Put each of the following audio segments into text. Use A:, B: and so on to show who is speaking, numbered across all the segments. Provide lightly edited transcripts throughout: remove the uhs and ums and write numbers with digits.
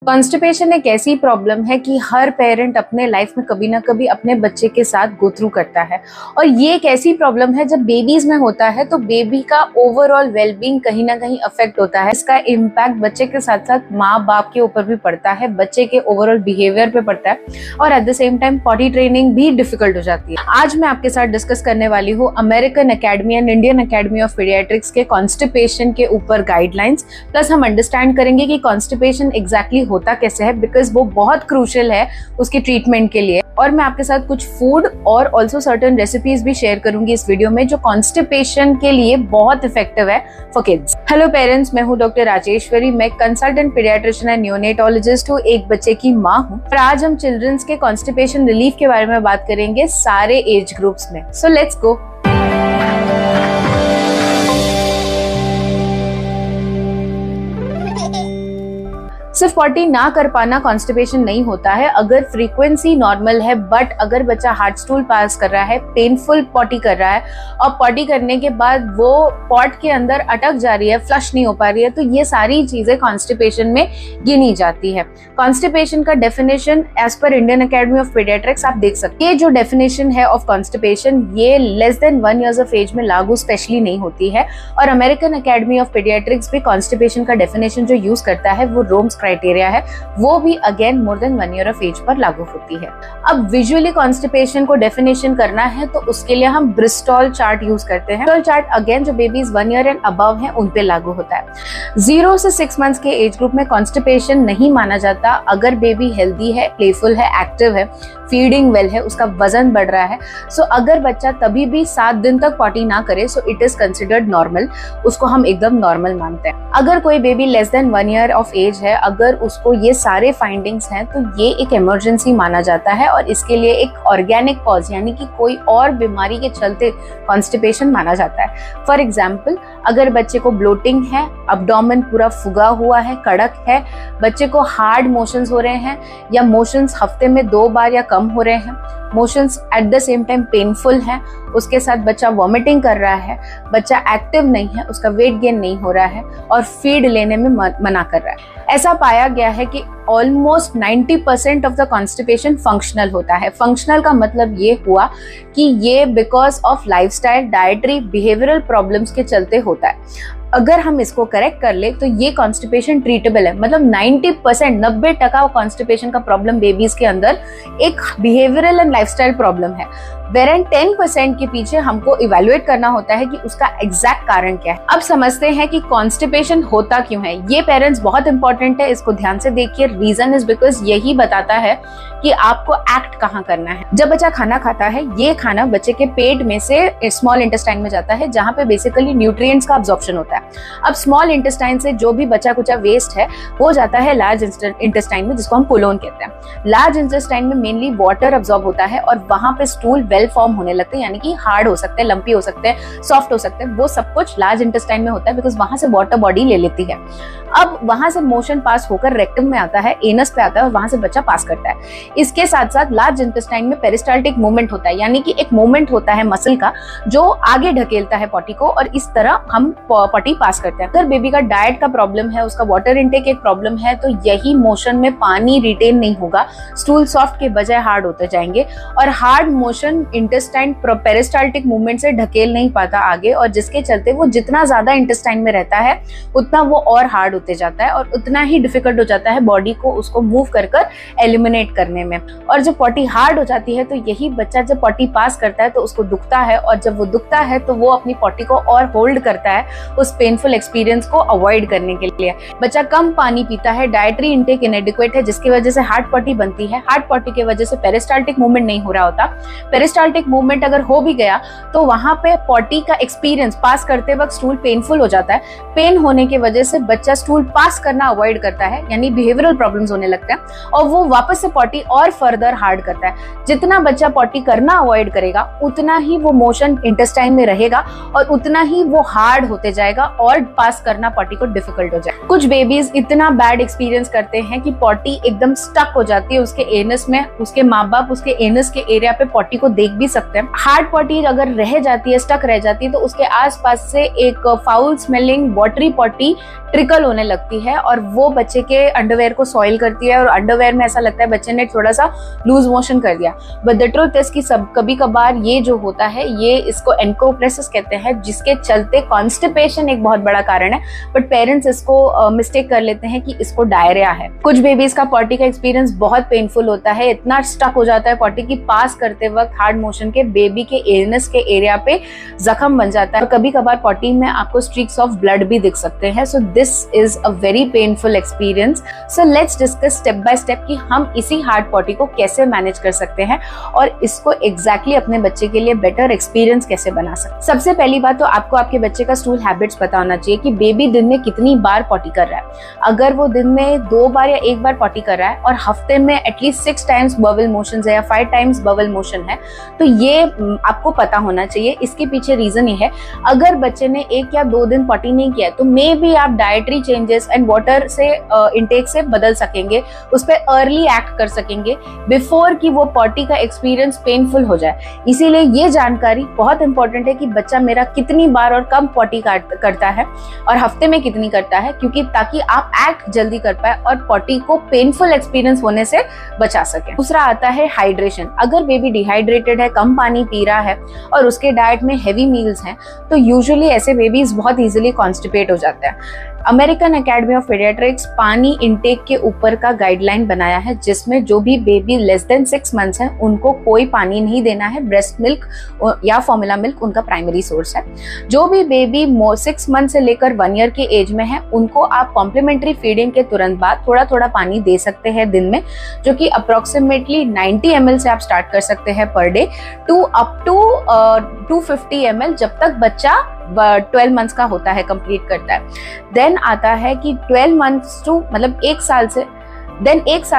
A: Constipation एक ऐसी problem है कि हर पेरेंट अपने लाइफ में कभी ना कभी अपने बच्चे के साथ गो थ्रू करता है। और ये एक ऐसी प्रॉब्लम है जब बेबीज में होता है तो बेबी का ओवरऑल वेलबींग कहीं ना कहीं अफेक्ट होता है। इसका इम्पैक्ट बच्चे के साथ साथ माँ बाप के ऊपर भी पड़ता है, बच्चे के ओवरऑल बिहेवियर पे पड़ता है और at the same time potty training भी डिफिकल्ट हो जाती है। आज मैं आपके साथ डिस्कस करने वाली हूँ American academy and Indian Academy of paediatrics के कॉन्स्टिपेशन के ऊपर गाइडलाइंस, प्लस हम अंडरस्टैंड करेंगे कि कॉन्स्टिपेशन एग्जैक्टली होता कैसे है, बिकॉज वो बहुत क्रूशियल है उसकी ट्रीटमेंट के लिए। और मैं आपके साथ कुछ फूड और ऑल्सो सर्टेन रेसिपीज भी शेयर करूंगी इस वीडियो में जो कॉन्स्टिपेशन के लिए बहुत इफेक्टिव है फॉर किड्स। हेलो पेरेंट्स, मैं हूं डॉक्टर राजेश्वरी। मैं कंसल्टेंट पीडियाट्रिशियन एंड न्यूनेटोलॉजिस्ट हूं, एक बच्चे की माँ हूं। और आज हम चिल्ड्रंस के कॉन्स्टिपेशन रिलीफ के बारे में बात करेंगे सारे एज ग्रुप्स में। So let's go. सिर्फ पॉटी ना कर पाना कॉन्स्टिपेशन नहीं होता है अगर फ्रीक्वेंसी नॉर्मल है, बट अगर बच्चा हार्ड स्टूल पास कर रहा है, पेनफुल पॉटी कर रहा है और पॉटी करने के बाद वो पॉट के अंदर अटक जा रही है, फ्लश नहीं हो पा रही है, तो ये सारी चीजें कॉन्स्टिपेशन में गिनी जाती है। कॉन्स्टिपेशन का definition as per Indian Academy of Pediatrics आप देख सकते हैं। ये जो डेफिनेशन है ऑफ कॉन्स्टिपेशन ये less than 1 year of age में लागू स्पेशली नहीं होती है। और अमेरिकन अकेडमी ऑफ पीडियाट्रिक्स भी कॉन्स्टिपेशन का डेफिनेशन जो यूज करता है वो रोम्स क्राइटेरिया है, वो भी again more than 1 year of age पर लागू होती है। अब विजुअली कॉन्स्टिपेशन को डेफिनेशन करना है तो उसके लिए हम ब्रिस्टॉल चार्ट यूज करते हैं। ब्रिस्टॉल चार्ट अगेन जो बेबीज 1 ईयर एंड अबव हैं उन पे लागू होता है। 0 से 6 मंथ्स के एज ग्रुप में कॉन्स्टिपेशन नहीं माना जाता अगर बेबी हेल्दी है, प्लेफुल है, एक्टिव है, फीडिंग वेल है, उसका वजन बढ़ रहा है। सो अगर बच्चा तभी भी 7 दिन तक पॉटी ना करे so it is considered normal, उसको हम एकदम नॉर्मल मानते हैं। अगर कोई baby less than 1 year of age है, अगर उसको ये सारे फाइंडिंग्स हैं तो ये एक इमरजेंसी माना जाता है और इसके लिए एक ऑर्गेनिक कॉज यानी कि कोई और बीमारी के चलते कॉन्स्टिपेशन माना जाता है। फॉर एग्जाम्पल, अगर बच्चे को ब्लोटिंग है, अब्डोमेन पूरा फुगा हुआ है, कड़क है, बच्चे को हार्ड मोशंस हो रहे हैं या मोशंस हफ्ते में 2 बार या कम हो रहे हैं, motions at the same time painful है, उसके साथ बच्चा वॉमिटिंग कर रहा है, बच्चा एक्टिव नहीं है, उसका वेट गेन नहीं हो रहा है और फीड लेने में मना कर रहा है। ऐसा पाया गया है कि almost 90% of the constipation functional होता है। फंक्शनल का मतलब ये हुआ कि ये because of lifestyle, dietary, behavioural problems के चलते होता है। अगर हम इसको करेक्ट कर ले तो ये कॉन्स्टिपेशन ट्रीटेबल है। मतलब 90% कॉन्स्टिपेशन का प्रॉब्लम बेबीज के अंदर एक बिहेवियरल एंड लाइफस्टाइल प्रॉब्लम है। वेरन 10% के पीछे हमको इवेल्युएट करना होता है कि उसका एग्जैक्ट कारण क्या है। अब समझते हैं कि कॉन्स्टिपेशन होता क्यों है। ये पेरेंट्स बहुत इंपॉर्टेंट है, इसको ध्यान से देखिए। रीजन इज बिकॉज यही बताता है कि आपको एक्ट कहाँ करना है। जब बच्चा खाना खाता है, ये खाना बच्चे के पेट में से स्मॉल इंटेस्टाइन में जाता है जहाँ पे बेसिकली न्यूट्रिएंट्स का अब्जॉर्प्शन होता है। अब स्मॉल इंटेस्टाइन से जो भी बचा कुचा वेस्ट है वो जाता है लार्ज इंटेस्टाइन में, जिसको हम कोलोन कहते हैं। लार्ज इंटेस्टाइन में मेनली वाटर अब्जॉर्ब होता है और वहां पे स्टूल वेल फॉर्म होने लगते हैं, यानी कि हार्ड हो सकते हैं, लंपी हो सकते हैं, सॉफ्ट हो सकते हैं। वो सब कुछ लार्ज इंटेस्टाइन में होता है बिकॉज वहां से वाटर बॉडी ले लेती है। अब वहां से मोशन पास होकर रेक्टम में आता है, एनस पे आता है और वहां से बच्चा पास करता है। इसके साथ साथ लार्ज इंटेस्टाइन में पेरिस्टाल्टिक मूवमेंट होता है, यानी कि एक मूवमेंट होता है मसल का जो आगे ढकेलता है पॉटी को और इस तरह हम पॉटी पास करते हैं। अगर बेबी का डाइट का प्रॉब्लम है, उसका वाटर इनटेक एक प्रॉब्लम है, तो यही मोशन में पानी रिटेन नहीं होगा, स्टूल सॉफ्ट के बजाय हार्ड होते जाएंगे और hard motion intestine peristaltic movement से ढकेल नहीं पाता आगे, और जिसके चलते वो जितना ज्यादा इंटेस्टाइन में रहता है उतना वो और हार्ड होते जाता है और उतना ही डिफिकल्ट हो जाता है बॉडी को उसको मूव कर एलिमिनेट करने में। और जब पॉटी हार्ड हो जाती है तो यही बच्चा जब पॉटी पास करता है तो उसको दुखता है और जब वो दुखता है तो वो अपनी पॉटी को और होल्ड करता है उस पेनफुल एक्सपीरियंस को अवॉइड करने के लिए। बच्चा कम पानी पीता है, डाइटरी इंटेक इनएडिक्वेट है, जिसकी वजह से हार्ड पॉटी बनती है। हार्ड पॉटी की वजह से पेरिस्टाल्टिक मूवमेंट नहीं हो रहा होता। पेरिस्टाल्टिक मूवमेंट अगर हो भी गया तो वहां पे पॉटी का एक्सपीरियंस पास करते वक्त स्टूल पेनफुल हो जाता है। पेन होने की वजह से बच्चा स्टूल पास करना अवॉइड करता है, यानी बिहेवियरल प्रॉब्लम्स होने लगते हैं और वो वापस से पॉटी और फर्दर हार्ड करता है। जितना बच्चा पॉटी करना अवॉइड करेगा उतना ही वो मोशन इंटेस्टाइन में रहेगा और उतना ही वो हार्ड होते जाएगा और पास करना पॉटी को डिफिकल्ट हो जाए। कुछ बेबीज इतना बैड एक्सपीरियंस करते हैं कि पॉटी एकदम स्टक हो जाती है उसके एनस में, उसके माँ बाप उसके एनस के एरिया पे पॉटी को देख देख भी सकते हैं। हार्ड पॉटी अगर रह जाती है, स्टक रह जाती है, तो उसके आसपास से एक foul smelling watery potty trickle होने लगती है और वो बच्चे के अंडरवेयर को सॉइल करती है और अंडरवेयर में ऐसा लगता है बच्चे ने थोड़ा सा लूज मोशन कर दिया। बट द ट्रुथ इज कि सब कभी कभार ये जो होता है ये इसको एनकोप्रेसिस कहते हैं, जिसके चलते कॉन्स्टिपेशन एक बहुत बड़ा कारण है, बट पेरेंट्स इसको मिस्टेक कर लेते हैं कि इसको डायरिया है। कुछ बेबीज का पॉटी का एक्सपीरियंस बहुत पेनफुल होता है, इतना स्टक हो जाता है पॉटी की पास करते वक्त हार्ड मोशन के बेबी के एनस के एरिया पे जख्म बन जाता है और कभी कभार पॉटी में आपको स्ट्रीक्स ऑफ ब्लड भी दिख सकते हैं। So this is a very painful experience. So let's discuss step by step कि हम इसी हार्ड पॉटी को कैसे मैनेज कर सकते हैं और इसको एग्जैक्टली अपने बच्चे के लिए बेटर एक्सपीरियंस कैसे बना सकते हैं। सबसे पहली बात तो आपको आपके बच्चे का स्टूल हैबिट्स पता होना चाहिए कि बेबी दिन में कितनी बार पॉटी कर रहा है। अगर वो दिन में 2 बार या 1 बार पॉटी कर रहा है और हफ्ते में एटलीस्ट 6 टाइम्स बबल मोशन है या 5 टाइम्स बबल मोशन है, तो ये आपको पता होना चाहिए। इसके पीछे रीजन ये है, अगर बच्चे ने 1 या 2 दिन पॉटी नहीं किया तो मे बी आप डाइटरी चेंजेस एंड वाटर से इंटेक से बदल सकेंगे, उस पर अर्ली एक्ट कर सकेंगे बिफोर कि वो पॉटी का एक्सपीरियंस पेनफुल हो जाए। इसीलिए ये जानकारी बहुत इंपॉर्टेंट है कि बच्चा मेरा कितनी बार और कम पॉटी करता है और हफ्ते में कितनी करता है, क्योंकि ताकि आप एक्ट जल्दी कर पाए और पॉटी को पेनफुल एक्सपीरियंस होने से बचा सके। दूसरा आता है हाइड्रेशन। अगर बेबी डिहाइड्रेटेड है, कम पानी पी रहा है और उसके डाइट में हेवी मील्स हैं, तो यूजुअली ऐसे बेबीज बहुत इजीली कॉन्स्टिपेट हो जाते हैं। अमेरिकन एकेडमी ऑफ पीडियाट्रिक्स पानी इंटेक के ऊपर का गाइडलाइन बनाया है, जिसमें जो भी बेबी लेस देन 6 मंथ्स है उनको कोई पानी नहीं देना है। ब्रेस्ट मिल्क या फॉर्मूला मिल्क उनका प्राइमरी सोर्स है। जो भी बेबी 6 मंथ से लेकर 1 ईयर के एज में है उनको आप कॉम्प्लीमेंट्री फीडिंग के तुरंत बाद थोड़ा थोड़ा पानी दे सकते हैं दिन में, जो कि अप्रोक्सीमेटली 90 ml से आप स्टार्ट कर सकते हैं per day to up to 250 ml जब तक बच्चा 12 मंथ्स का होता है, कंप्लीट करता है। देन आता है कि 12 मंथ्स टू मतलब 1 साल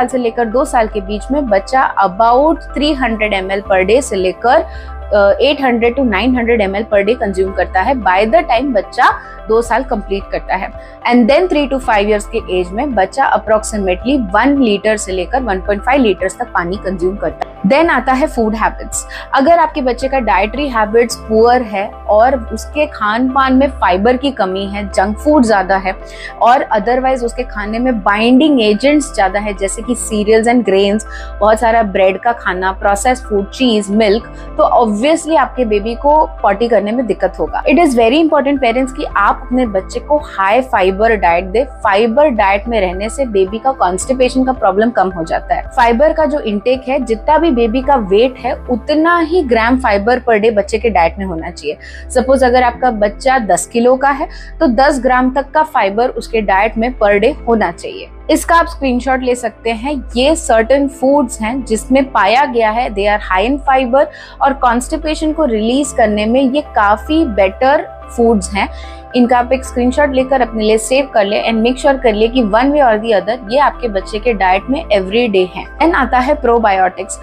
A: से लेकर 2 साल के बीच में बच्चा अबाउट 300 ml पर डे से लेकर 800 to 900 ml per day consume करता है बाय द टाइम बच्चा 2 साल कंप्लीट करता है। एंड देन 3 to 5 इयर्स के एज में बच्चा अप्रोक्सीमेटली 1 लीटर से लेकर 1.5 लीटर्स तक पानी कंज्यूम करता है। देन आता है फूड हैबिट्स। अगर आपके बच्चे का डाइटरी हैबिट्स पुअर है और उसके खान पान में फाइबर की कमी है, जंक फूड ज्यादा है और अदरवाइज उसके खाने में बाइंडिंग एजेंट्स ज्यादा है जैसे कि सीरियल्स एंड ग्रेन्स, बहुत सारा ब्रेड का खाना, प्रोसेस्ड फूड, चीज, मिल्क, तो ऑब्वियसली आपके बेबी को पॉटी करने में दिक्कत होगा। It is very important parents कि आप अपने बच्चे को हाई फाइबर डाइट दे। फाइबर डाइट में रहने से बेबी का कॉन्स्टिपेशन का प्रॉब्लम कम हो जाता है। फाइबर का जो इंटेक है, जितना भी बेबी का वेट है उतना ही ग्राम फाइबर पर डे बच्चे के डाइट में होना चाहिए। सपोज अगर आपका बच्चा 10 किलो का है तो 10 ग्राम तक का फाइबर उसके डाइट में पर डे होना चाहिए। इसका आप स्क्रीनशॉट ले सकते हैं। ये सर्टेन फूड्स हैं जिसमें पाया गया है they are high in fibre और कॉन्स्टिपेशन को रिलीज करने में ये काफी बेटर फूड्स हैं। इनका आप एक स्क्रीनशॉट लेकर अपने लिए सेव कर ले एंड मेक श्योर कर लिए कि वन वे और दी अदर ये आपके बच्चे के डाइट में एवरी डे है। एंड आता है प्रोबायोटिक्स।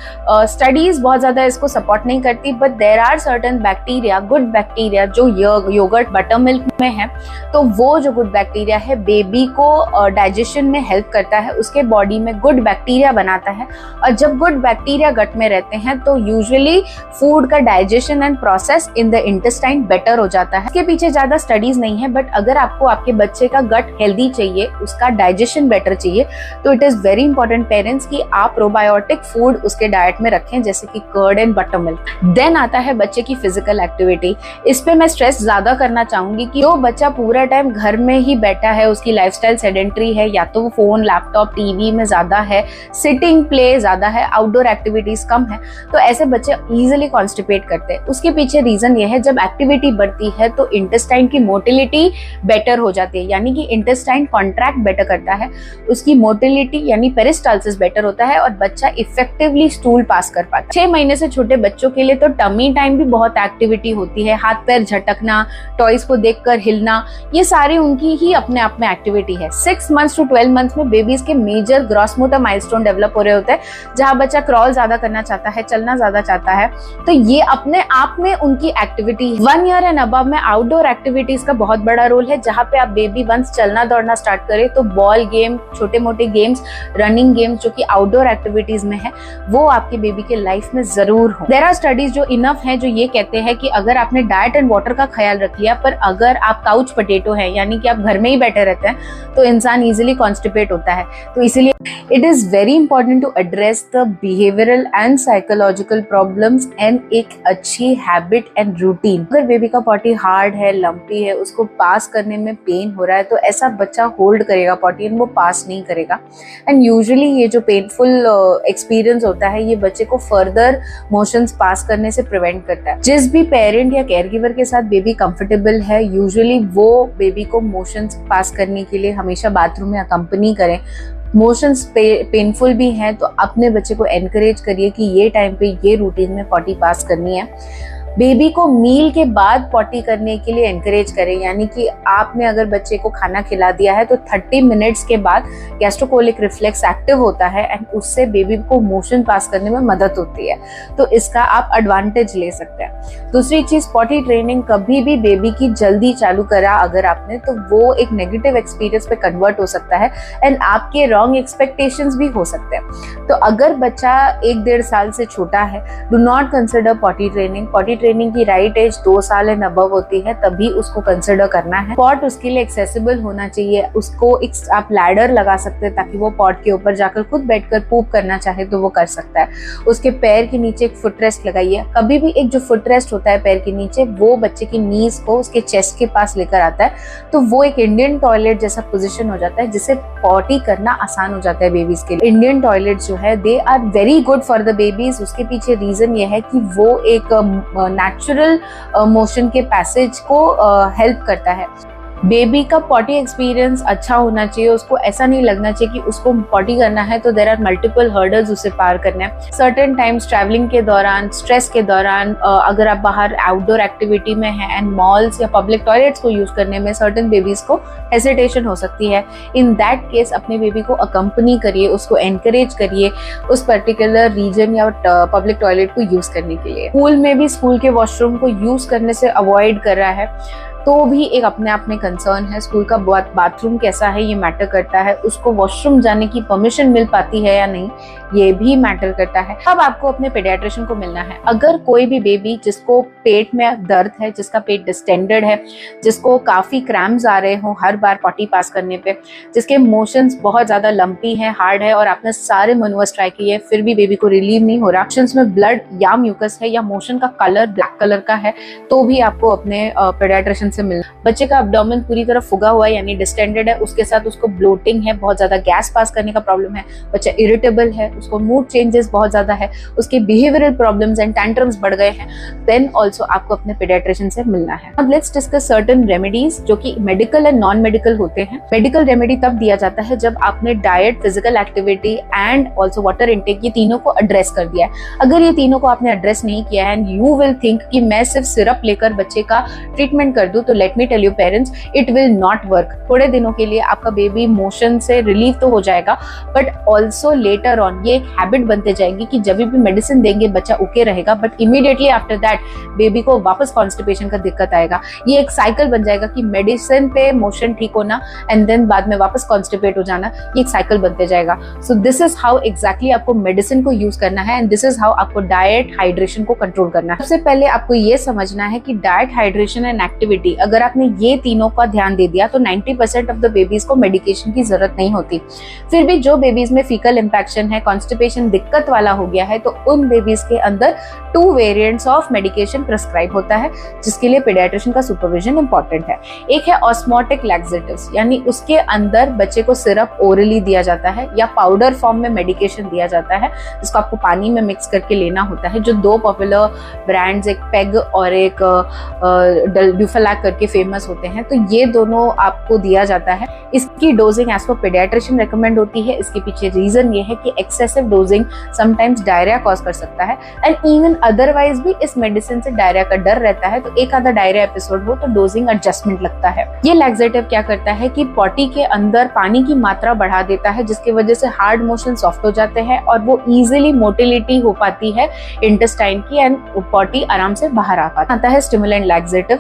A: स्टडीज बहुत ज्यादा इसको सपोर्ट नहीं करती, but there are certain bacteria, good bacteria जो योगर्ट बटर मिल्क में है, तो वो जो गुड बैक्टीरिया है बेबी को डाइजेशन में हेल्प करता है, उसके बॉडी में गुड बैक्टीरिया बनाता है और जब गुड बैक्टीरिया गट में रहते हैं तो यूजुअली फूड का digestion and process in the intestine better हो जाता है। इसके पीछे ज्यादा स्टडीज नहीं है, बट अगर आपको आपके बच्चे का गट हेल्दी चाहिए, उसका डाइजेशन बेटर चाहिए, तो it is very important parents कि आप प्रोबायोटिक फूड उसके डाइट में रखें जैसे कि curd and butter milk. Then आता है बच्चे की फिजिकल एक्टिविटी। इस पे मैं स्ट्रेस ज्यादा करना चाहूंगी कि जो बच्चा पूरा टाइम घर में ही बैठा है, उसकी लाइफस्टाइल सेडेंटरी है, या तो वो फोन, लैपटॉप, टीवी में ज्यादा है, सिटिंग प्ले ज्यादा है, आउटडोर एक्टिविटीज कम है, तो ऐसे बच्चे इजिली कॉन्स्टिपेट करते हैं। उसके पीछे रीजन ये है, जब एक्टिविटी बढ़ती है तो इंटेस्टाइन की मोटिलिटी बेटर हो जाती है, यानी कि इंटेस्टाइन कॉन्ट्रैक्ट बेटर करता है, उसकी मोटिलिटी यानी पेरिस्टाल्सिस बेटर होता है और बच्चा इफेक्टिवली स्टूल पास कर पाता है। 6 महीने से छोटे बच्चों के लिए तो टमी टाइम भी बहुत एक्टिविटी होती है, हाथ पैर झटकना, टॉयज को देखकर हिलना, ये सारी उनकी ही अपने आप में एक्टिविटी है। 6 मंथ्स टू 12 मंथ्स में बेबीज के major gross motor milestone develop हो रहे होते हैं, जहां बच्चा क्रॉल ज्यादा करना चाहता है, चलना ज्यादा चाहता है, तो ये अपने आप में उनकी एक्टिविटी। 1 ईयर एंड अबव में आउटडोर एक्टिविटीज का बहुत बड़ा रोल है। जहाँ पे आप बेबी वंस चलना दौड़ना स्टार्ट करे तो बॉल गेम, छोटे मोटे गेम्स, रनिंग गेम्स जो कि आउटडोर एक्टिविटीज में है, वो आपके बेबी के लाइफ में जरूर हो। देयर आर स्टडीज जो इनफ है जो ये कहते हैं कि अगर आपने डाइट एंड वाटर का ख्याल रख लिया, पर अगर आप काउच पोटैटो है यानी कि आप घर में ही बैठे रहते हैं, तो इंसान इजीली कॉन्स्टिपेट होता है। तो इसीलिए it is very important to address the behavioural and psychological problems and एक अच्छी हैबिट एंड रूटीन। अगर बेबी का पॉटी हार्ड है, लंपी है, उसको पास करने में पेन हो रहा है, तो ऐसा बच्चा होल्ड करेगा पॉटी एंड वो पास नहीं करेगा। एंड यूजुअली ये जो पेनफुल एक्सपीरियंस होता है, ये बच्चे को फर्दर मोशंस पास करने से प्रिवेंट करता है। जिस भी पेरेंट या केयर गिवर के साथ बेबी कंफर्टेबल है, यूजुअली वो बेबी को मोशंस पास करने के लिए हमेशा बाथरूम में अकम्पनी करें। मोशंस पेनफुल भी हैं तो अपने बच्चे को एनकरेज करिए कि ये टाइम पे ये रूटीन में पॉटी पास करनी है। बेबी को मील के बाद पॉटी करने के लिए एनकरेज करें, यानी कि आपने अगर बच्चे को खाना खिला दिया है तो 30 मिनट्स के बाद गैस्ट्रोकोलिक रिफ्लेक्स एक्टिव होता है एंड उससे बेबी को मोशन पास करने में मदद होती है, तो इसका आप एडवांटेज ले सकते हैं। दूसरी चीज, पॉटी ट्रेनिंग कभी भी बेबी की जल्दी चालू करा अगर आपने, तो वो एक नेगेटिव एक्सपीरियंस पे कन्वर्ट हो सकता है एंड आपके रॉन्ग एक्सपेक्टेशंस भी हो सकते हैं। तो अगर बच्चा 1-1.5 साल से छोटा है, do not consider potty training. Potty training की राइट एज 2 साल एंड अबव होती है, तभी उसको कंसिडर करना है। पॉट उसके लिए एक्सेसिबल होना चाहिए। उसको एक आप लैडर लगा सकते हैं ताकि वो पॉट के ऊपर जाकर खुद बैठकर पूप करना चाहे तो वो कर सकता है। उसके पैर के नीचे एक फुट रेस्ट लगाइए। कभी भी एक जो फुट रेस्ट होता है पैर के नीचे, वो बच्चे की नीज को उसके चेस्ट के पास लेकर आता है, तो वो एक इंडियन टॉयलेट जैसा पोजीशन हो जाता है, जिससे पॉटी करना आसान हो जाता है बेबीज के लिए। इंडियन टॉयलेट जो है, they are very good for the babies. उसके पीछे रीजन ये है कि वो एक नेचुरल मोशन के पैसेज को हेल्प करता है। बेबी का पॉटी एक्सपीरियंस अच्छा होना चाहिए। उसको ऐसा नहीं लगना चाहिए कि उसको पॉटी करना है तो देयर आर मल्टीपल हर्डल्स उसे पार करना है। सर्टेन टाइम्स ट्रैवलिंग के दौरान, स्ट्रेस के दौरान, अगर आप बाहर आउटडोर एक्टिविटी में हैं एंड मॉल्स या पब्लिक टॉयलेट्स को यूज करने में सर्टेन बेबीज को हेसिटेशन हो सकती है। इन दैट केस अपने बेबी को अकम्पनी करिए, उसको एनकरेज करिए उस पर्टिकुलर रीजन या पब्लिक टॉयलेट को यूज करने के लिए। स्कूल में भी स्कूल के वॉशरूम को यूज करने से अवॉइड कर रहा है तो भी एक अपने आप में कंसर्न है। स्कूल का बाथरूम कैसा है ये मैटर करता है। उसको वॉशरूम जाने की परमिशन मिल पाती है या नहीं, ये भी मैटर करता है। अब आपको अपने पेडियाट्रिशियन को मिलना है। अगर कोई भी बेबी जिसको पेट में दर्द है, जिसका पेट डिस्टेंडेड है, जिसको काफी क्रैम्स आ रहे हो हर बार पॉटी पास करने पे, जिसके मोशंस बहुत ज्यादा लंपी है, हार्ड है और आपने सारे मैनूवर्स ट्राई किए फिर भी बेबी को रिलीव नहीं हो रहा, मोशंस में ब्लड या म्यूकस है या मोशन का कलर ब्लैक कलर का है, तो भी आपको अपने पेडियाट्रिशियन से मिलना। बच्चे का एब्डोमेन पूरी तरह फुगा हुआ है यानी डिस्टेंडेड है, उसके साथ उसको ब्लोटिंग है, बहुत ज्यादा गैस पास करने का प्रॉब्लम है, बच्चा इरिटेबल है, उसको मूड चेंजेस बहुत ज्यादा है, उसके बिहेवियरल प्रॉब्लम्स एंड टैंट्रम्स बढ़ गए हैं, देन ऑल्सो आपको अपने पेडियाट्रिशियन से मिलना है। अब लेट्स डिस्कस सर्टेन रेमेडीज जो कि मेडिकल एंड नॉन मेडिकल होते हैं। मेडिकल रेमेडी तब दिया जाता है जब आपने diet, physical activity and also water intake, ये तीनों को एड्रेस कर दिया है। अगर ये तीनों को आपने एड्रेस नहीं किया है एंड यू विल थिंक कि मैं सिर्फ सिरप लेकर बच्चे का ट्रीटमेंट कर दूं, तो let me tell you parents, it will not work. थोड़े दिनों के लिए आपका बेबी मोशन से रिलीव तो हो जाएगा, बट ऑल्सो लेटर ऑन ये एक हैबिट बनते जाएगी कि जब भी मेडिसिन देंगे बच्चा ओके रहेगा, but immediately after that baby को वापस कॉन्स्टिपेशन का दिक्कत आएगा। ये एक साइकिल बन जाएगा कि मेडिसिन पे मोशन ठीक होना एंड देन बाद में वापस कॉन्स्टिपेट हो जाना, ये एक साइकिल बनते जाएगा। So this is how exactly आपको मेडिसिन को यूज करना है एंड दिस इज हाउ आपको डाइट, हाइड्रेशन को कंट्रोल करना है। सबसे पहले आपको ये समझना है कि डाइट, हाइड्रेशन एंड एक्टिविटी, अगर आपने ये तीनों का ध्यान दे दिया तो 90% ऑफ द बेबीज को मेडिकेशन की जरूरत नहीं होती। फिर भी जो बेबीज में फीकल इंफेक्शन है, कॉन्स्टिपेशन दिक्कत वाला हो गया है, तो उन बेबीज के अंदर 2 वेरिएंट्स ऑफ मेडिकेशन प्रिस्क्राइब होता है, जिसके लिए पेडियाट्रिशियन का सुपरविजन इंपॉर्टेंट है। एक है ऑस्मोटिक लैक्सेटिव्स, यानी उसके अंदर बच्चे को सिरप ओरली दिया जाता है या पाउडर फॉर्म में मेडिकेशन दिया जाता है, जिसको आपको पानी में मिक्स करके लेना होता है। जो 2 पॉपुलर ब्रांड्स, एक पेग और एक ड्यूफेलैक करके फेमस होते हैं, तो ये दोनों आपको दिया जाता है। इसकी dosing as per paediatrician recommend होती है। इसके पीछे रीजन ये है कि excessive dosing sometimes diarrhoea cause कर सकता है एंड इवन अदरवाइज भी इस मेडिसिन से डायरिया का डर रहता है, तो एक आधा डायरिया एपिसोड हो तो डोजिंग एडजस्टमेंट लगता है। ये लैक्सेटिव क्या करता है कि पॉटी के अंदर पानी की मात्रा बढ़ा देता है, जिसकी वजह से हार्ड मोशन सॉफ्ट हो जाते हैं और वो इजिली मोटिलिटी हो पाती है इंटेस्टाइन की एंड पॉटी आराम से बाहर आ पाता है। Stimulant laxative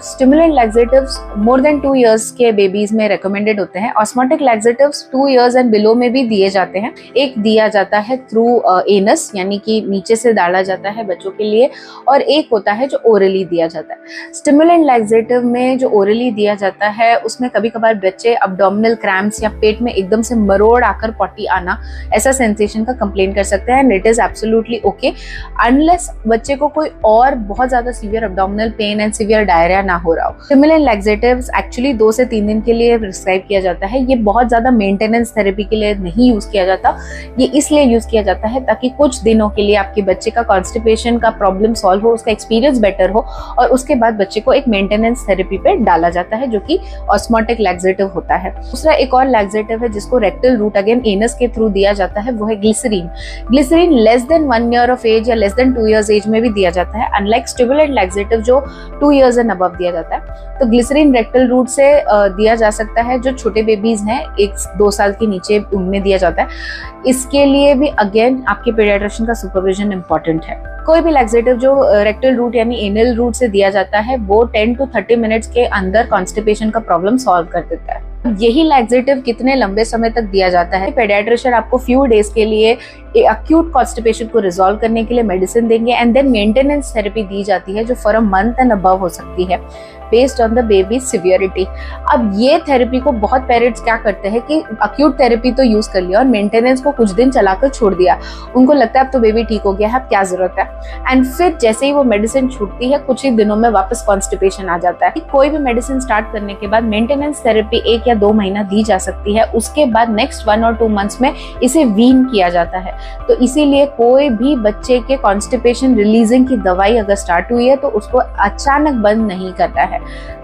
A: laxatives more than 2 years के बेबीज में रेकमेंडेड होते हैं। Osmotic laxatives 2 years and below में भी दिए जाते हैं। एक दिया जाता है थ्रू एनस, यानी कि नीचे से डाला जाता है बच्चों के लिए, और एक होता है जो ओरली दिया जाता है। स्टिमुलेंट लैक्सेटिव में जो ओरली दिया जाता है उसमें कभी कभार बच्चे अब्डोमिनल क्रैम्प्स या पेट में एकदम से मरोड़ आकर पॉटी आना, ऐसा सेंसेशन का कंप्लेन कर सकते हैं, and it is absolutely okay unless बच्चे को कोई और बहुत ज्यादा severe abdominal pain and severe diarrhoea ना हो रहा हो। स्टिमुलेंट लैक्सेटिव्स एक्चुअली 2 से 3 दिन के लिए प्रिस्क्राइब किया जाता है। ये बहुत ज्यादा मेंटेनेंस थेरेपी के लिए नहीं यूज किया जाता, ये इसलिए यूज किया जाता है ताकि कुछ दिनों के लिए आपके बच्चे का कॉन्स्टिपेशन का प्रॉब्लम सॉल्व हो, उसका एक्सपीरियंस बेटर हो, और उसके बाद बच्चे को एक मेंटेनेंस थेरेपी पे डाला जाता है जो कि ऑस्मोटिक लैक्सेटिव होता है। दूसरा एक और लैक्सेटिव है जिसको रेक्टल रूट अगेन एनस के थ्रू दिया जाता है, वो है glycerine. Glycerine less than 1 year of age या लेस देन 2 इयर्स एज में भी दिया जाता है, अनलाइक स्टिमुलेंट लैक्सेटिव जो 2 इयर्स एंड अबव दिया जाता है। तो ग्लिसरीन रेक्टल रूट से दिया जा सकता है, जो छोटे बेबीज हैं 1-2 साल के नीचे उनमें दिया जाता है। इसके लिए भी अगेन आपके पीडियाट्रिशियन का सुपरविजन इंपॉर्टेंट है। कोई भी लैक्सेटिव जो रेक्टल रूट यानी एनल रूट से दिया जाता है वो 10 to 30 मिनट्स के अंदर कॉन्स्टिपेशन का प्रॉब्लम सॉल्व कर देता है। यही लैक्सेटिव कितने लंबे समय तक दिया जाता है, पेडियाट्रिशियन आपको फ्यू डेज के लिए अक्यूट कॉन्स्टिपेशन को रिजॉल्व करने के लिए मेडिसिन देंगे, एंड देन मेंटेनेंस थेरेपी दी जाती है जो for a month and above हो सकती है based on the baby severity. अब ये थेरेपी को बहुत पेरेंट्स क्या करते हैं कि अक्यूट थेरेपी तो यूज कर लिया और मेंटेनेंस को कुछ दिन चलाकर छोड़ दिया, उनको लगता है अब तो बेबी ठीक हो गया है, अब क्या जरूरत है, एंड फिर जैसे ही वो मेडिसिन छूटती है कुछ ही दिनों में वापस कॉन्स्टिपेशन आ जाता है। कोई भी मेडिसिन स्टार्ट करने के बाद मेंटेनेंस थेरेपी 1 या 2 महीना दी जा सकती है, उसके बाद नेक्स्ट 1 और 2 मंथ्स में इसे वीन किया जाता है। तो इसीलिए कोई भी बच्चे के कॉन्स्टिपेशन रिलीजिंग की दवाई अगर स्टार्ट हुई है तो उसको अचानक बंद नहीं करना है।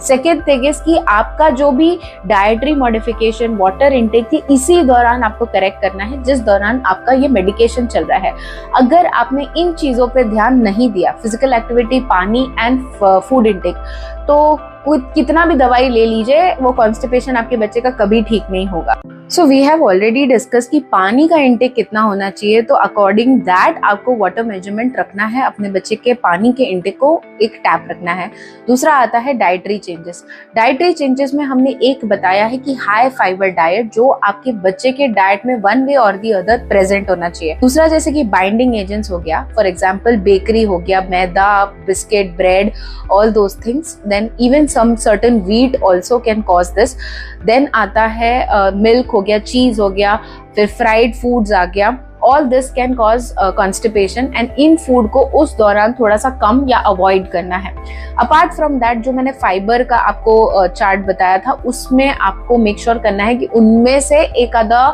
A: सेकेंड थिंग इज कि आपका जो भी डाइटरी मॉडिफिकेशन, वाटर इनटेक थी, इसी दौरान आपको करेक्ट करना है जिस दौरान आपका ये मेडिकेशन चल रहा है। अगर आपने इन चीजों पे ध्यान नहीं दिया, फिजिकल एक्टिविटी, पानी एंड फूड इनटेक, तो कितना भी दवाई ले लीजिए वो कॉन्स्टिपेशन आपके बच्चे का कभी ठीक नहीं होगा। So we have already discuss कि पानी का इंटेक कितना होना चाहिए, तो अकॉर्डिंग दैट आपको वाटर मेजरमेंट रखना है, अपने बच्चे के पानी के इंटेक को एक टैप रखना है। दूसरा आता है डाइटरी चेंजेस। डाइटरी चेंजेस में हमने एक बताया है कि हाई फाइबर डाइट जो आपके बच्चे के डाइट में वन वे और दी अदर प्रेजेंट होना चाहिए। दूसरा जैसे कि बाइंडिंग एजेंट्स हो गया, फॉर एग्जाम्पल बेकरी हो गया, मैदा, biscuit, bread, all those things, then even some certain wheat also can cause this. Then आता है मिल्क हो गया, चीज हो गया, फिर फ्राइड फूड्स आ गया, all this can cause constipation, and in food को उस दौरान थोड़ा सा कम या अवॉइड करना है। अपार्ट फ्रॉम दैट जो मैंने फाइबर का आपको चार्ट बताया था उसमें आपको मेक श्योर करना है कि उनमें से एक आधा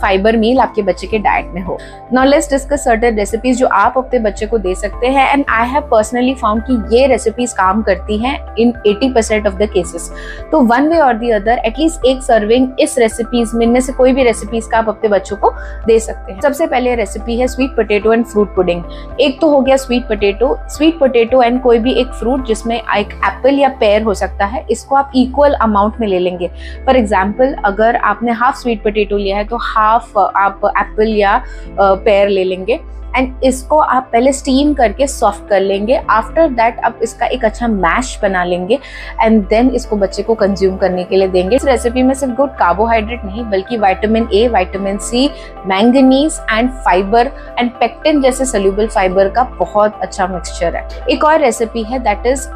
A: फाइबर मील आपके बच्चे के डाइट में हो। Now let's discuss certain recipes जो आप अपने बच्चे को दे सकते हैं, and I have personally found कि ये रेसिपीज काम करती हैं इन 80% ऑफ द केसेस। तो वन वे और दी अदर एटलीस्ट एक सर्विंग इस रेसिपीज में से कोई भी रेसिपीज का आप अपने बच्चों को दे सकते हैं। सबसे पहले रेसिपी है sweet potato and fruit pudding. एक तो हो गया स्वीट पोटैटो एंड कोई भी एक फ्रूट जिसमें एक एप्पल या पेयर हो सकता है, इसको आप इक्वल अमाउंट में ले लेंगे। फॉर एग्जाम्पल अगर आपने हाफ स्वीट पोटैटो लिया है तो हाफ आप एप्पल या पेयर ले लेंगे, एंड इसको आप पहले स्टीम करके सॉफ्ट कर लेंगे। आफ्टर दैट आप इसका एक अच्छा मैश बना लेंगे एंड देन इसको बच्चे को कंज्यूम करने के लिए देंगे। इस रेसिपी में सिर्फ गुड कार्बोहाइड्रेट नहीं बल्कि vitamin A, vitamin C, manganese and fibre and pectin जैसे सोल्यूबल फाइबर का बहुत अच्छा मिक्सचर है। एक और रेसिपी है that is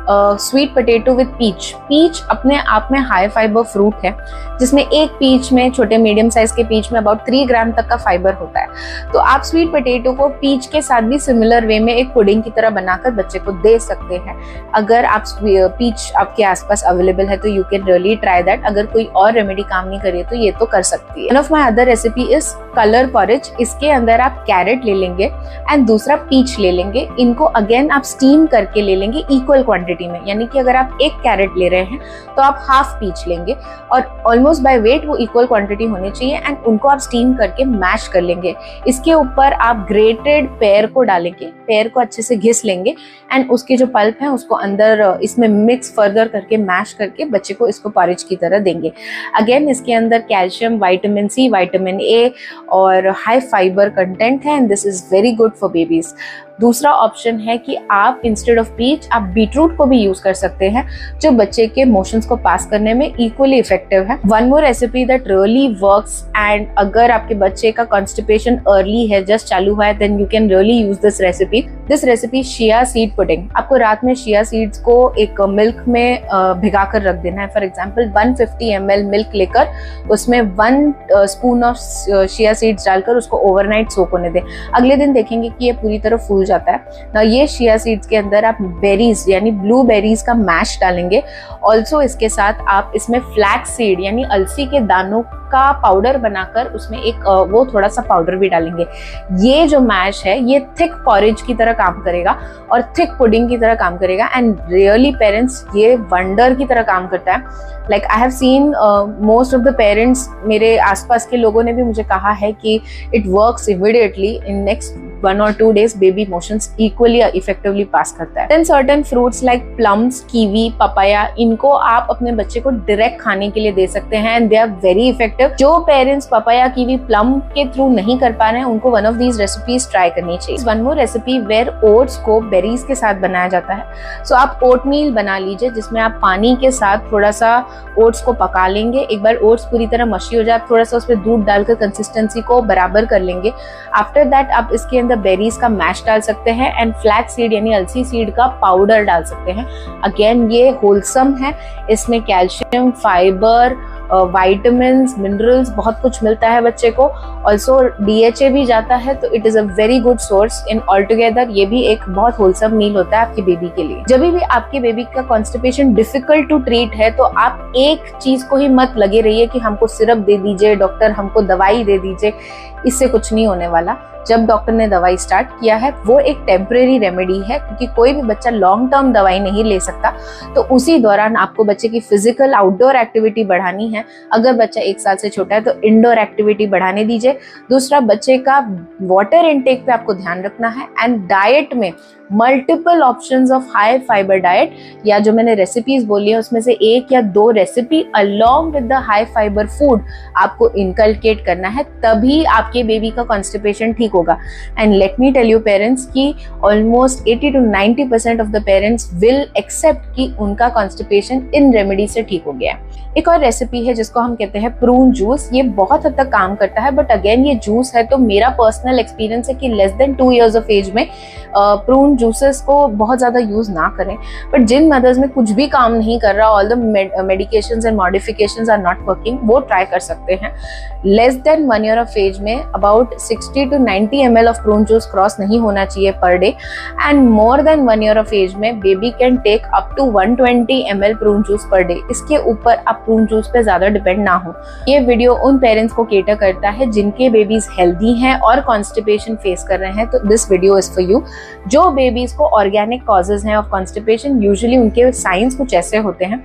A: sweet potato with peach. Peach अपने आप में हाई फाइबर फ्रूट है जिसमें एक पीच में, छोटे मीडियम साइज के पीच में अबाउट 3 ग्राम तक का फाइबर होता है। तो आप स्वीट पोटैटो को पीच के साथ भी सिमिलर वे में एक पुडिंग की तरह बनाकर बच्चे को दे सकते हैं। अगर आप पीच आपके आसपास अवेलेबल है तो you can really try that. अगर कोई और रेमेडी काम नहीं करिए तो ये तो कर सकती है। One of my other recipe is colour porridge. इसके अंदर आप कैरेट ले लेंगे एंड दूसरा पीच ले लेंगे। इनको अगेन आप स्टीम करके ले लेंगे इक्वल क्वांटिटी में, यानी कि अगर आप 1 कैरेट ले रहे हैं तो आप हाफ पीच लेंगे और ऑलमोस्ट बाय वेट वो इक्वल क्वांटिटी होनी चाहिए, एंड उनको आप स्टीम करके मैश कर लेंगे। इसके ऊपर आप ग्रेटेड ग्रेटेड पेयर को डालेंगे, पेयर को अच्छे से घिस लेंगे एंड उसके जो पल्प है उसको अंदर इसमें मिक्स फर्दर करके मैश करके बच्चे को इसको पॉरेज की तरह देंगे। अगेन इसके अंदर calcium, vitamin C, vitamin A और हाई फाइबर कंटेंट है and this is very good for babies. दूसरा ऑप्शन है कि आप इंस्टेड ऑफ पीच आप बीटरूट को भी यूज कर सकते हैं, जो बच्चे के मोशंस को पास करने में इक्वली इफेक्टिव है। One more recipe that really works and अगर आपके बच्चे का कॉन्स्टिपेशन अर्ली है, जस्ट चालू हुआ है, then you can really use this recipe. This recipe chia seed pudding. आपको रात में शिया सीड्स को एक मिल्क में भिगा कर रख देना है। फॉर एग्जाम्पल 150 ml मिल्क लेकर उसमें 1 स्पून ऑफ शिया सीड्स डालकर उसको ओवरनाइट सोक होने दें। अगले दिन देखेंगे कि ये पूरी तरह फूल जाता है ना। ये शिया सीड्स के अंदर आप बेरीज यानी ब्लू बेरीज का मैश डालेंगे। ऑल्सो इसके साथ आप इसमें फ्लैक्स सीड यानी अलसी के दानों का पाउडर बनाकर उसमें एक वो थोड़ा सा पाउडर भी डालेंगे। ये जो मैश है ये थिक पॉरेज की तरह काम करेगा और थिक पुडिंग की तरह काम करेगा एंड रियली पेरेंट्स ये वंडर की तरह काम करता है। Like I have seen most of the parents, मेरे आसपास के लोगों ने भी मुझे कहा है कि it works immediately in next 1 or 2 days baby motions equally effectively pass करता है। Then certain fruits like plums, kiwi, papaya, इनको आप अपने बच्चे को डायरेक्ट खाने के लिए दे सकते हैं and they are very effective. जो पेरेंट्स पपाया, कीवी, प्लम के थ्रू नहीं कर पा रहे हैं उनको one of these recipes try करनी चाहिए। One more recipe where oats को बेरीज के साथ बनाया जाता है। सो आप ओट मील बना लीजिए जिसमें आप पानी के साथ थोड़ा सा ओट्स को पका लेंगे। एक बार ओट्स पूरी तरह मशी हो जाए थोड़ा सा उसमें दूध डालकर कंसिस्टेंसी को बराबर कर लेंगे। आफ्टर दैट आप इसके अंदर बेरीज का मैश डाल सकते हैं एंड फ्लैक्स सीड यानी अलसी सीड का पाउडर डाल सकते हैं। अगेन ये होलसम है, इसमें कैल्शियम, फाइबर, विटामिन्स, मिनरल्स बहुत कुछ मिलता है बच्चे को। ऑल्सो DHA भी जाता है तो it is a very good source in all together. ये भी एक बहुत होलसम मील होता है आपकी बेबी के लिए। जब भी आपके बेबी का कॉन्स्टिपेशन डिफिकल्ट टू ट्रीट है तो आप एक चीज को ही मत लगे रहिए कि हमको सिरप दे दीजिए, डॉक्टर हमको दवाई दे दीजिए, इससे कुछ नहीं होने वाला। जब डॉक्टर ने दवाई स्टार्ट किया है वो एक टेम्परेरी रेमेडी है क्योंकि कोई भी बच्चा लॉन्ग टर्म दवाई नहीं ले सकता। तो उसी दौरान आपको बच्चे की फिजिकल आउटडोर एक्टिविटी बढ़ानी है। अगर बच्चा 1 साल से छोटा है तो इंडोर एक्टिविटी बढ़ाने दीजिए। दूसरा, बच्चे का वाटर इनटेक पे आपको ध्यान रखना है एंड डाइट में multiple options of high fibre diet या जो मैंने रेसिपीज बोली है उसमें से 1 या 2 recipe along with the high fibre food आपको इनकलकेट करना है, तभी आपके बेबी का कॉन्स्टिपेशन ठीक होगा। And let me tell you parents कि almost 80 to 90% of the parents will accept कि उनका कॉन्स्टिपेशन इन रेमेडी से ठीक हो गया है। एक और रेसिपी है जिसको हम कहते हैं प्रून जूस। ये बहुत हद तक काम करता है बट अगेन ये जूस है तो मेरा पर्सनल एक्सपीरियंस है कि less than 2 years of age में प्रून जूसेस को बहुत ज्यादा यूज ना करें। बट जिन मदर्स में कुछ भी काम नहीं कर रहा, all the medications and modifications are not working, वो ट्राई कर सकते हैं। Less than 1 year of age में about 60 to 90 ml of prune juice cross नहीं होना चाहिए per day and more than 1 year of age में baby can take up to 120 ml prune juice per day. इसके ऊपर आप प्रून जूस पे ज्यादा डिपेंड ना हो। ये वीडियो उन पेरेंट्स को केटर करता है जिनके बेबीज हेल्दी हैं और कॉन्स्टिपेशन फेस कर रहे हैं, तो this video is for you. जो बेबीज को ऑर्गेनिक कॉजेज हैं ऑफ कॉन्स्टिपेशन, यूजुअली उनके साइंस कुछ ऐसे होते हैं।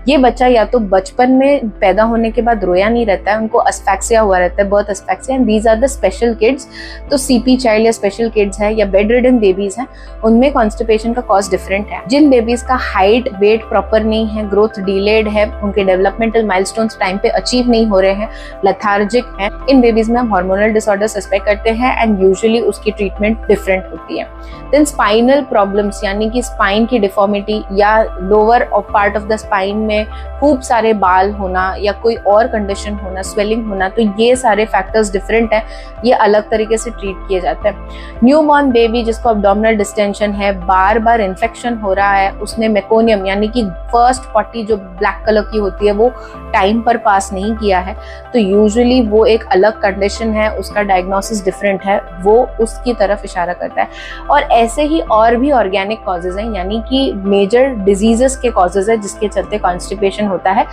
A: ये बच्चा या तो बचपन में पैदा होने के बाद रोया नहीं रहता है, उनको एस्फैक्सिया हुआ रहता है, birth asphyxia, and these are the special kids. तो CP चाइल्ड या स्पेशल किड्स है या बेड रिडन बेबीज हैं, उनमें कॉन्स्टिपेशन का कॉज डिफरेंट है। जिन बेबीज का हाइट वेट प्रॉपर नहीं है, ग्रोथ डिलेड है, उनके डेवलपमेंटल माइलस्टोन्स टाइम पे अचीव नहीं हो रहे हैं, लेथार्जिक है, इन बेबीज में हम हार्मोनल डिसऑर्डर सस्पेक्ट करते हैं एंड यूजुअली उसकी ट्रीटमेंट डिफरेंट होती है। देन स्पाइनल प्रॉब्लम्स यानी कि स्पाइन की डिफॉर्मिटी या lower part of the spine में खूब सारे बाल होना या कोई और कंडीशन होना, स्वेलिंग होना, तो ये सारे फैक्टर्स डिफरेंट है, ये अलग तरीके से ट्रीट किए जाते हैं। न्यूबॉर्न बेबी जिसको अब्डोमिनल डिस्टेंशन है, बार बार इन्फेक्शन हो रहा है, उसने मेकोनियम यानी कि फर्स्ट पॉटी जो ब्लैक कलर की होती है वो टाइम पर पास नहीं किया है, तो यूजुअली वो एक अलग कंडीशन है, उसका डायग्नोसिस डिफरेंट है, वो उसकी तरफ इशारा करता है। और ऐसे ही और भी ऑर्गेनिक कॉजेज हैं यानी कि मेजर डिजीजेस के कॉजेज है जिसके चलते कॉन्स्टिपेशन होता है,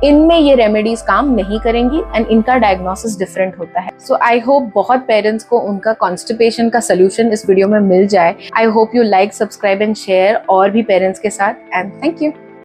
A: इनमें ये रेमेडीज काम नहीं करेंगी एंड इनका डायग्नोसिस डिफरेंट होता है। सो आई होप बहुत पेरेंट्स को उनका कॉन्स्टिपेशन का सोल्यूशन इस वीडियो में मिल जाए। I hope you like, subscribe and share और भी पेरेंट्स के साथ, एंड थैंक यू।